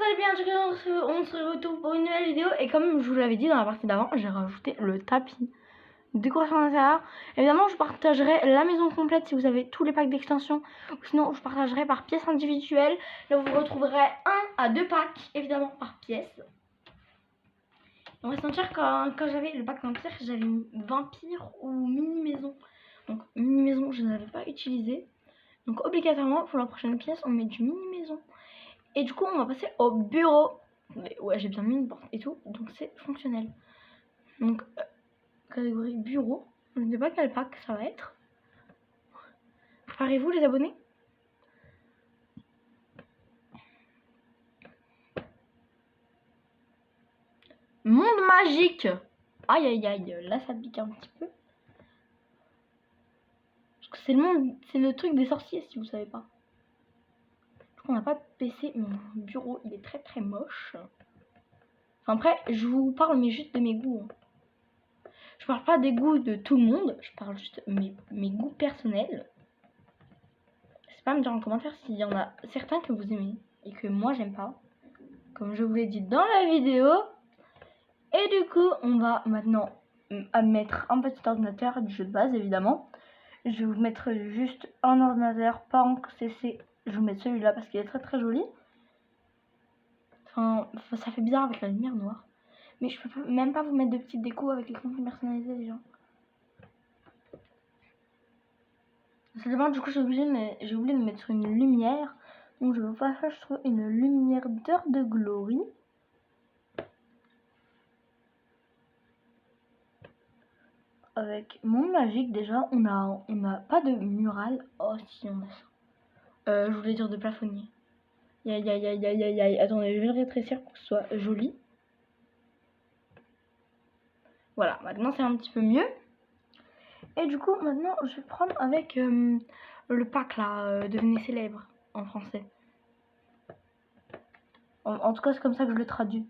allez bien, on se retrouve pour une nouvelle vidéo. Et comme je vous l'avais dit dans la partie d'avant, j'ai rajouté le tapis. Décoration d'intérieur. Évidemment, je partagerai la maison complète si vous avez tous les packs d'extension. Ou sinon, je partagerai par pièce individuelle. Là, vous retrouverez 1 à 2 packs, évidemment, par pièce. On va se sentir quand j'avais le pack vampire, j'avais vampire ou mini maison. Donc, mini maison, je n'avais pas utilisé. Donc, obligatoirement, pour la prochaine pièce, on met du mini maison. Et du coup, on va passer au bureau. Mais ouais, j'ai bien mis une porte et tout, donc c'est fonctionnel. Donc, catégorie bureau. Je ne sais pas quel pack ça va être. Préparez-vous, les abonnés. Monde magique. Aïe aïe aïe, là ça pique un petit peu. Parce que c'est le monde, c'est le truc des sorciers si vous savez pas. On n'a pas de PC, mon bureau il est très très moche. Enfin, après, je vous parle mais juste de mes goûts. Je parle pas des goûts de tout le monde, je parle juste de mes goûts personnels. N'hésitez pas à me dire en commentaire s'il y en a certains que vous aimez et que moi j'aime pas. Comme je vous l'ai dit dans la vidéo. Et du coup, on va maintenant mettre un petit ordinateur du jeu de base évidemment. Je vais vous mettre juste un ordinateur, pas en CC. Je vais vous mettre celui-là parce qu'il est très très joli. Enfin, ça fait bizarre avec la lumière noire. Mais je peux même pas vous mettre de petites décos avec les contenus personnalisés déjà. Ça dépend, du coup j'ai oublié de mettre sur une lumière. Donc je vais vous faire, je trouve, une lumière d'heure de glory. Avec Monde Magique déjà, on a pas de mural. Oh si, on a ça. Je voulais dire de plafonnier. Aïe aïe aïe aïe aïe aïe. Attendez, je vais le rétrécir pour que ce soit joli. Voilà, maintenant c'est un petit peu mieux. Et du coup, maintenant je vais prendre avec le pack là, devenez célèbre en français. En tout cas, c'est comme ça que je le traduis.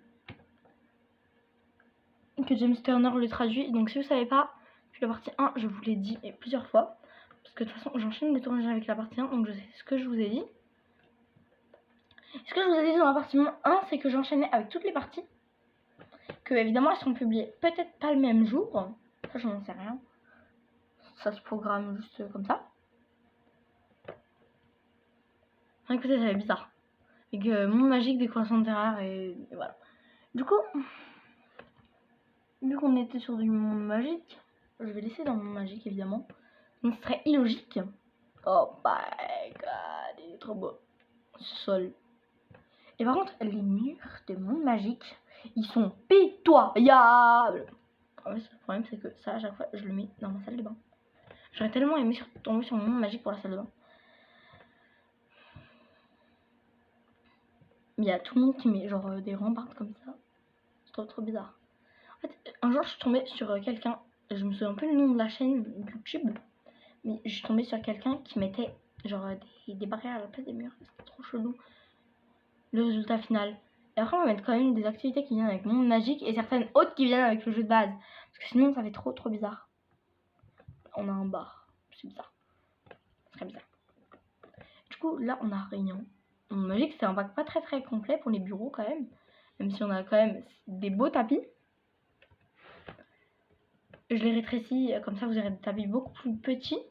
Que James Turner le traduit. Donc si vous savez pas, puis la partie 1, je vous l'ai dit plusieurs fois. Parce que de toute façon, j'enchaîne les tournages avec la partie 1, donc je sais ce que je vous ai dit. Ce que je vous ai dit dans la partie 1, c'est que j'enchaînais avec toutes les parties. Que évidemment, elles sont publiées peut-être pas le même jour. Ça, je n'en sais rien. Ça se programme juste comme ça. Enfin, écoutez, ça va être bizarre. Et que Monde Magique, décoration d'intérieur et voilà. Du coup, vu qu'on était sur du Monde Magique, je vais laisser dans Monde Magique évidemment. Donc ce serait illogique. Oh my god, il est trop beau. Ce sol. Et par contre, les murs de Monde Magique, ils sont pitoyables. En fait, le problème, c'est que ça, à chaque fois, je le mets dans ma salle de bain. J'aurais tellement aimé tomber sur Monde Magique pour la salle de bain. Il y a tout le monde qui met genre des rambardes comme ça. C'est trop bizarre. En fait, un jour, je suis tombée sur quelqu'un. Je me souviens plus le nom de la chaîne YouTube. Mais je suis tombée sur quelqu'un qui mettait genre des barrières à la place des murs. C'était trop chelou. Le résultat final. Et après on va mettre quand même des activités qui viennent avec Monde Magique et certaines autres qui viennent avec le jeu de base. Parce que sinon ça fait trop bizarre. On a un bar. C'est bizarre. Très bizarre. Du coup là on a rien. Monde Magique c'est un pack pas très complet pour les bureaux quand même. Même si on a quand même des beaux tapis. Je les rétrécis comme ça vous aurez des tapis beaucoup plus petits.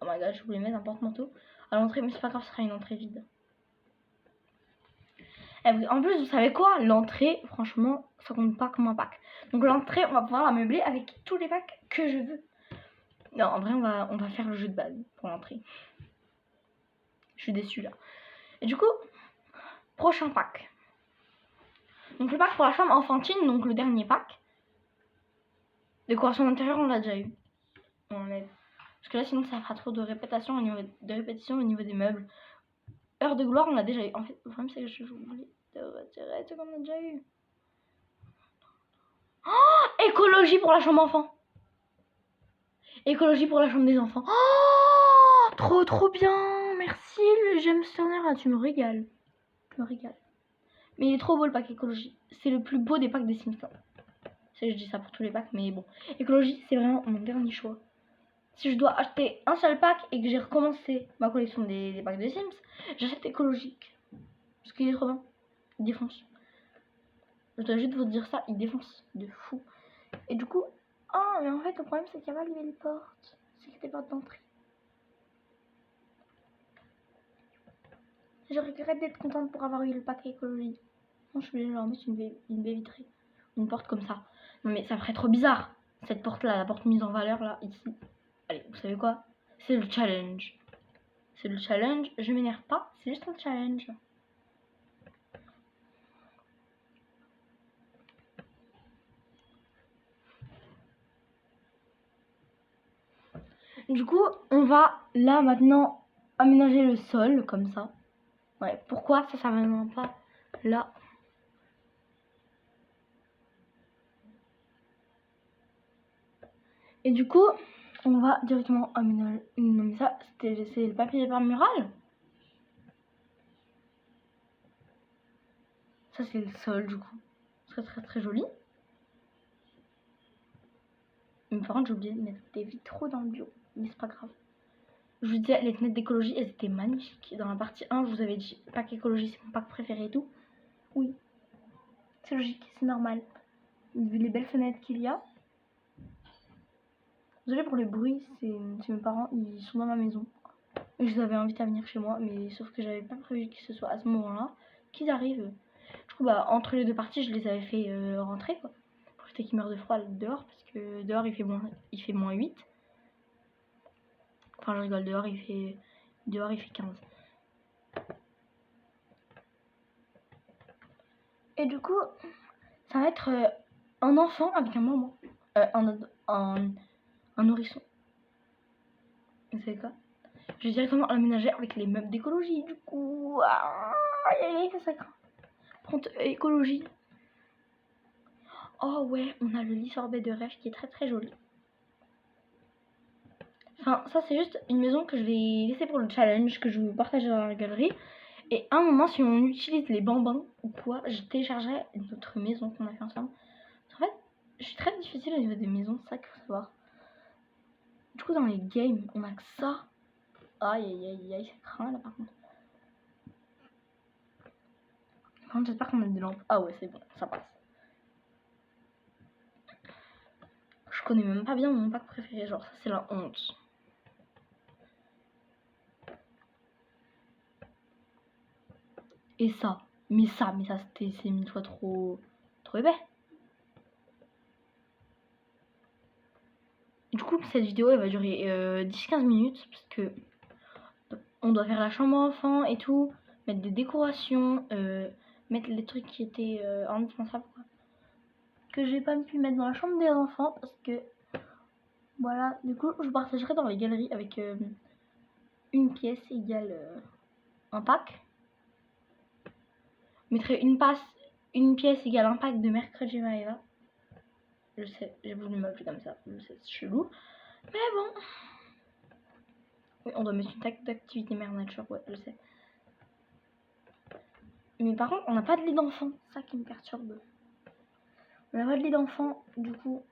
Oh my god, je voulais mettre un porte-manteau à l'entrée, mais c'est pas grave, ce sera une entrée vide. Et en plus, vous savez quoi? L'entrée, franchement, ça compte pas comme un pack. Donc l'entrée, on va pouvoir la meubler avec tous les packs que je veux. Non, en vrai, on va faire le jeu de base pour l'entrée. Je suis déçue là. Et du coup, prochain pack. Donc le pack pour la chambre enfantine, donc le dernier pack. Décoration d'intérieur, on l'a déjà eu. Parce que là, sinon, ça fera trop de répétitions au niveau des meubles. Heure de gloire, on l'a déjà eu. En fait, le problème, c'est que je voulais retirer ce qu'on a déjà eu. Oh, écologie pour la chambre enfant. Écologie pour la chambre des enfants. Oh, trop bien. Merci, le James Turner. Là, tu me régales. Tu me régales. Mais il est trop beau le pack écologie. C'est le plus beau des packs des Sims. Je dis ça pour tous les packs, mais bon. Écologie, c'est vraiment mon dernier choix. Si je dois acheter un seul pack et que j'ai recommencé ma collection des packs de Sims, j'achète écologique. Parce qu'il est trop bien. il défonce. Je dois juste vous dire ça, il défonce de fou. Et du coup, ah, mais en fait, le problème, c'est qu'il n'y a pas les portes. C'est des portes d'entrée. Je regrette d'être contente pour avoir eu le pack écologie. Non, je suis obligée de leur mettre une baie vitrée. Une porte comme ça. Non, mais ça ferait trop bizarre. Cette porte-là, la porte mise en valeur, là, ici. Allez, vous savez quoi? C'est le challenge. C'est le challenge. Je m'énerve pas, c'est juste un challenge. Du coup, on va là maintenant aménager le sol comme ça. Ouais, pourquoi ça va pas là? Et du coup, on va directement aménager. Non, mais ça, c'est le papier peint mural. Ça, c'est le sol du coup. Très très très joli. Mais par contre, j'ai oublié de mettre des vitraux dans le bio. Mais c'est pas grave. Je vous disais, les fenêtres d'écologie, elles étaient magnifiques. Dans la partie 1, je vous avais dit, pack écologie, c'est mon pack préféré et tout. Oui, c'est logique, c'est normal. Vu les belles fenêtres qu'il y a. Désolée pour le bruit, c'est mes parents, ils sont dans ma maison. Et je les avais invités à venir chez moi, mais sauf que j'avais pas prévu que ce soit à ce moment-là qu'ils arrivent. Du coup, bah, entre les deux parties, je les avais fait rentrer, quoi. Pour éviter qu'ils meurent de froid dehors, parce que dehors, il fait moins 8. Enfin, je rigole, dehors, il fait 15. Et du coup, ça va être un enfant avec un maman. Un nourrisson. Vous savez quoi? Je vais directement l'aménager avec les meubles d'écologie. Du coup, ça craint. Prendre écologie. Oh ouais, on a le lit sorbet de rêve qui est très très joli. Enfin, ça c'est juste une maison que je vais laisser pour le challenge que je vais vous partager dans la galerie. Et à un moment, si on utilise les bambins ou quoi, je téléchargerai notre maison qu'on a fait ensemble. En fait, je suis très difficile au niveau des maisons, c'est ça qu'il faut savoir. Du coup, dans les games, on a que ça. Aïe aïe aïe aïe, ça craint là par contre. Par contre, j'espère qu'on a des lampes. Ah ouais, c'est bon, ça passe. Je connais même pas bien mon pack préféré, genre ça c'est la honte. Et ça, mais ça c'est 1000 fois trop épais. Du coup, cette vidéo elle va durer 10-15 minutes parce que on doit faire la chambre enfant et tout, mettre des décorations, mettre les trucs qui étaient indispensables quoi. Que j'ai pas pu mettre dans la chambre des enfants parce que voilà, du coup je partagerai dans les galeries avec une pièce égale un pack. Je mettrai une pièce égale un pack de mercredi Maeva. Je sais, j'ai voulu m'appeler comme ça, je sais, c'est chelou. Mais bon. Oui, on doit mettre une tag d'activité mère nature, ouais, je sais. Mais par contre, on n'a pas de lit d'enfant, ça qui me perturbe. On n'a pas de lit d'enfant, du coup,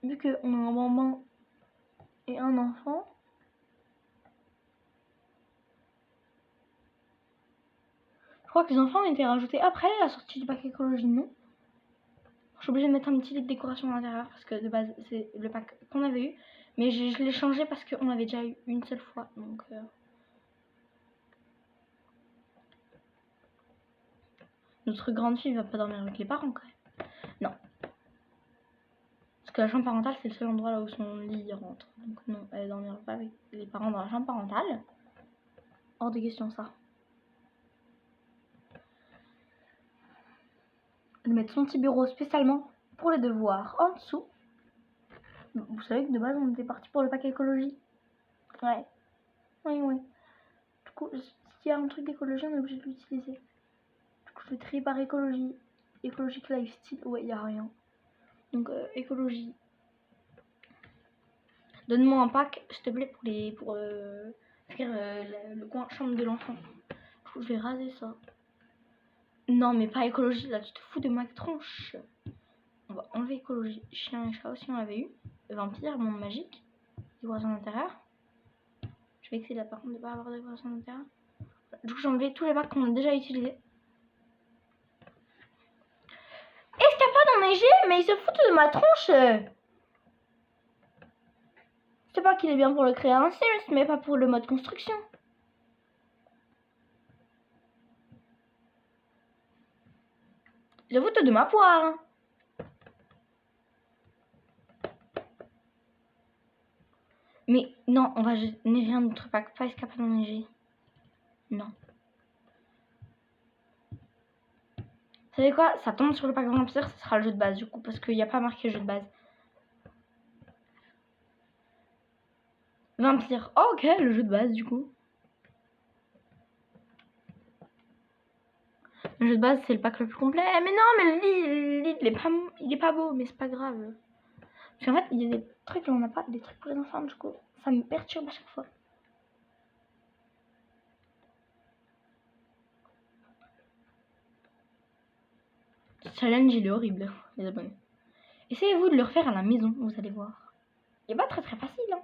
vu qu'on a un maman et un enfant. Je crois que les enfants ont été rajoutés après la sortie du pack écologie, non? Je suis obligée de mettre un petit lit de décoration à l'intérieur parce que de base, c'est le pack qu'on avait eu. Mais je l'ai changé parce qu'on avait déjà eu une seule fois, donc... Notre grande fille va pas dormir avec les parents quand même. Non. Parce que la chambre parentale, c'est le seul endroit là où son lit rentre. Donc non, elle dormira pas avec les parents dans la chambre parentale. Hors de question ça. Elle met son petit bureau spécialement pour les devoirs en dessous. Vous savez que de base on était parti pour le pack écologie. Ouais. Oui. Du coup, s'il y a un truc d'écologie, on est obligé de l'utiliser. Du coup, je vais trier par écologie. Écologique lifestyle, ouais, y a rien. Donc écologie. Donne-moi un pack, s'il te plaît, pour faire le coin chambre de l'enfant. Du coup, je vais raser ça. Non, mais pas écologie, là, tu te fous de ma tronche. On va enlever écologie. Chien et chat aussi, on l'avait eu. Vampire, monde magique. Décoration d'intérieur. Je vais essayer là, par contre, de pas avoir de décoration d'intérieur. Du coup, j'ai enlevé tous les packs qu'on a déjà utilisés. enneigé, mais ils se foutent de ma tronche. Je sais pas qu'il est bien pour le créer un Sims, mais pas pour le mode construction. Ils se foutent de ma poire. Mais non, on va neiger un autre pack, pas escapade d'enneiger. Non. Vous savez quoi? Ça tombe sur le pack vampire, ce sera le jeu de base du coup, parce qu'il n'y a pas marqué jeu de base. Vampire. Oh, ok, le jeu de base du coup. Le jeu de base, c'est le pack le plus complet. Mais non, mais le lead il est pas beau, mais c'est pas grave. Parce qu'en fait, il y a des trucs où on n'a pas, des trucs pour les enfants, du coup. Ça me perturbe à chaque fois. Ce challenge, il est horrible, les abonnés. Essayez-vous de le refaire à la maison, vous allez voir. Il est pas très facile, hein.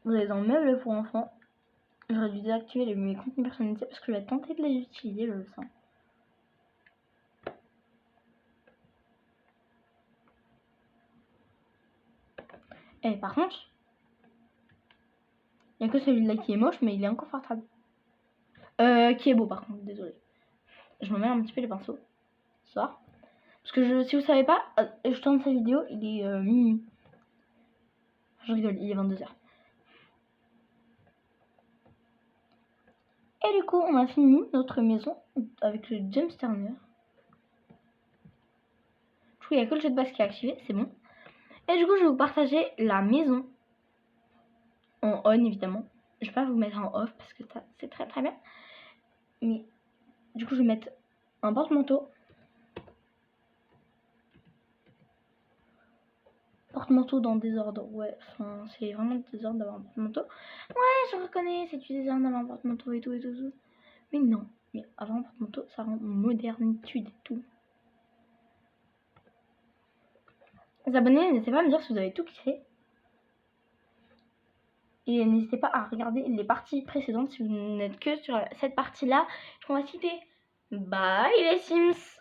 Vous allez dans meubles pour enfants. J'aurais dû désactiver mes contenus personnalisés parce que je vais tenter de les utiliser, je le sens. Et par contre, il n'y a que celui-là qui est moche, mais il est inconfortable. Qui est beau par contre, désolé. Je me mets un petit peu les pinceaux. Ce soir. Parce que si vous savez pas, je tourne cette vidéo, il est minuit. Je rigole, il est 22h. Et du coup, on a fini notre maison avec le James Turner. Du coup, il n'y a que le jeu de base qui est activé, c'est bon. Et du coup, je vais vous partager la maison. En on, évidemment. Je vais pas vous mettre en off parce que c'est très bien. Mais du coup, je vais mettre un porte-manteau. Porte-manteau dans le désordre. Ouais, enfin, c'est vraiment le désordre d'avoir un porte-manteau. Ouais, je reconnais, c'est du désordre d'avoir un porte-manteau et tout. Mais non. Mais avoir un porte-manteau, ça rend modernitude et tout. Les abonnés, n'hésitez pas à me dire si vous avez tout kiffé. Et n'hésitez pas à regarder les parties précédentes si vous n'êtes que sur cette partie-là. On va citer. Bye les Sims!